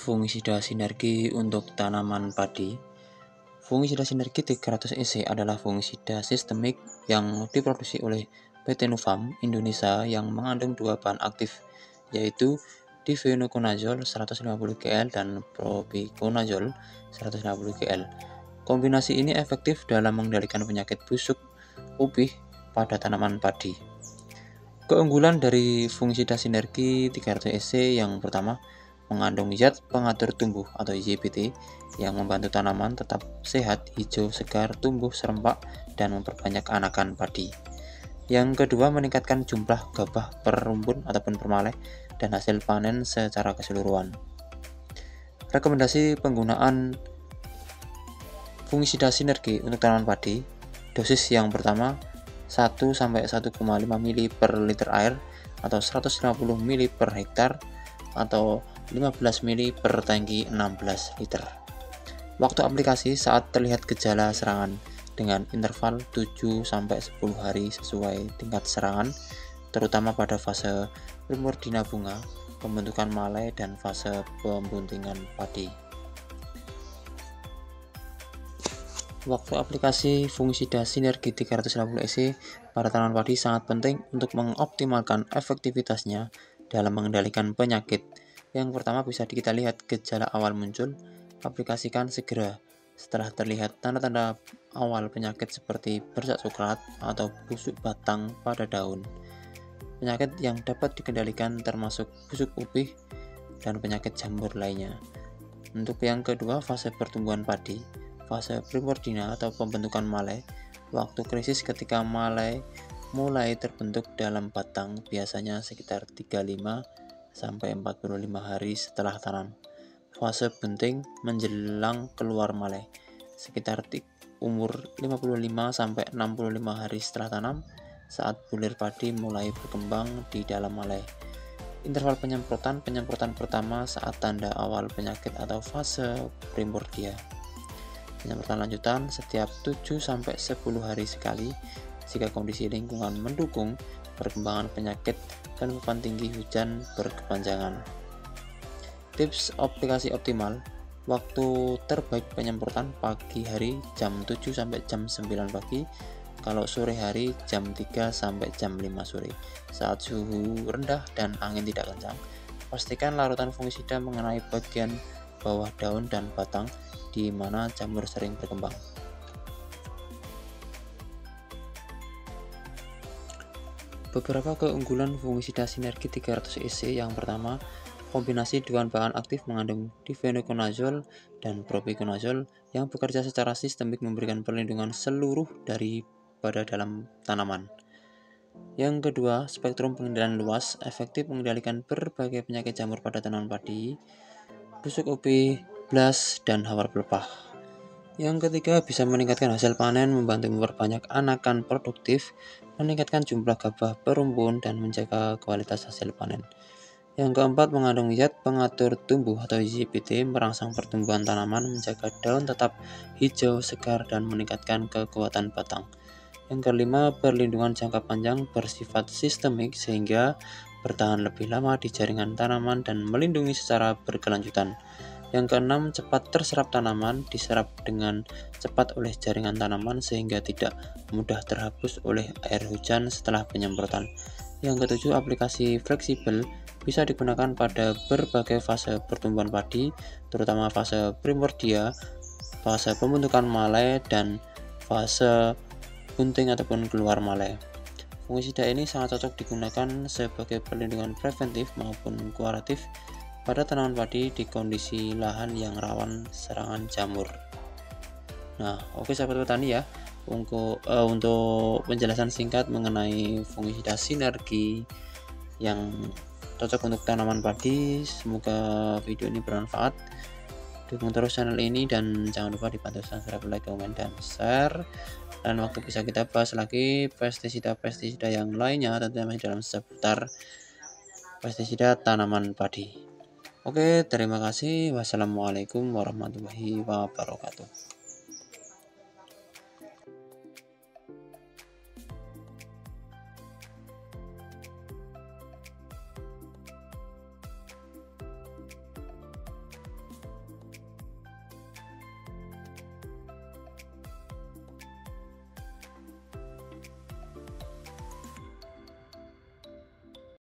Fungisida sinergi untuk tanaman padi. Fungisida sinergi 300 EC adalah fungisida sistemik yang diproduksi oleh PT Nufarm Indonesia yang mengandung dua bahan aktif, yaitu difenoconazole 150 gl dan propiconazole 150 gl. Kombinasi ini efektif dalam mengendalikan penyakit busuk upih pada tanaman padi. Keunggulan dari fungisida sinergi 300 EC yang pertama, mengandung zat pengatur tumbuh atau ZPT yang membantu tanaman tetap sehat, hijau, segar, tumbuh serempak, dan memperbanyak anakan padi. Yang kedua, meningkatkan jumlah gabah per rumpun ataupun per maleh dan hasil panen secara keseluruhan. Rekomendasi penggunaan fungisida sinergi untuk tanaman padi. Dosis yang pertama 1-1,5 ml per liter air atau 150 ml per hektar atau 15 ml per tangki 16 liter. Waktu aplikasi saat terlihat gejala serangan dengan interval 7-10 hari sesuai tingkat serangan, terutama pada fase primordial bunga, pembentukan malai, dan fase pembuntingan padi. Waktu aplikasi fungisida sinergi 350 EC pada tanaman padi sangat penting untuk mengoptimalkan efektivitasnya dalam mengendalikan penyakit. Yang pertama, bisa kita lihat gejala awal muncul, aplikasikan segera. Setelah terlihat tanda-tanda awal penyakit seperti bercak coklat atau busuk batang pada daun. Penyakit yang dapat dikendalikan termasuk busuk upih dan penyakit jamur lainnya. Untuk yang kedua, fase pertumbuhan padi. Fase primordial atau pembentukan malai, waktu krisis ketika malai mulai terbentuk dalam batang, biasanya sekitar 35-45 hari setelah tanam. Fase bunting menjelang keluar malai, sekitar umur 55-65 hari setelah tanam, saat bulir padi mulai berkembang di dalam malai. Interval penyemprotan pertama saat tanda awal penyakit atau fase primordial. Penyemprotan lanjutan setiap 7-10 hari sekali jika kondisi lingkungan mendukung perkembangan penyakit dan beban tinggi hujan berkepanjangan. Tips aplikasi optimal. Waktu terbaik penyemprotan pagi hari jam 7 sampai jam 9 pagi, kalau sore hari jam 3 sampai jam 5 sore. Saat suhu rendah dan angin tidak kencang, pastikan larutan fungisida mengenai bagian bawah daun dan batang di mana jamur sering berkembang. Beberapa keunggulan fungisida sinergi 300 EC. Yang pertama, kombinasi dua bahan aktif mengandung difenoconazole dan propiconazole yang bekerja secara sistemik memberikan perlindungan seluruh daripada dalam tanaman. Yang kedua, spektrum pengendalian luas, efektif mengendalikan berbagai penyakit jamur pada tanaman padi, busuk upih, blas, dan hawar pelepah. Yang ketiga, bisa meningkatkan hasil panen, membantu memperbanyak anakan produktif, meningkatkan jumlah gabah per rumpun, dan menjaga kualitas hasil panen. Yang keempat, mengandung zat pengatur tumbuh atau ZPT, merangsang pertumbuhan tanaman, menjaga daun tetap hijau, segar, dan meningkatkan kekuatan batang. Yang kelima, perlindungan jangka panjang bersifat sistemik sehingga bertahan lebih lama di jaringan tanaman dan melindungi secara berkelanjutan. Yang keenam, cepat terserap tanaman, diserap dengan cepat oleh jaringan tanaman sehingga tidak mudah terhapus oleh air hujan setelah penyemprotan. Yang ketujuh, aplikasi fleksibel, bisa digunakan pada berbagai fase pertumbuhan padi, terutama fase primordial, fase pembentukan malai, dan fase bunting ataupun keluar malai. Fungisida ini sangat cocok digunakan sebagai perlindungan preventif maupun kuratif pada tanaman padi di kondisi lahan yang rawan serangan jamur. Nah, oke sahabat petani ya, untuk penjelasan singkat mengenai fungisida sinergi yang cocok untuk tanaman padi. Semoga video ini bermanfaat. Dukung terus channel ini dan jangan lupa dibantu subscribe, like, komen, dan share. Dan waktu bisa kita bahas lagi pestisida yang lainnya, tentunya masih dalam seputar pestisida tanaman padi. Oke, terima kasih. Wassalamualaikum warahmatullahi wabarakatuh.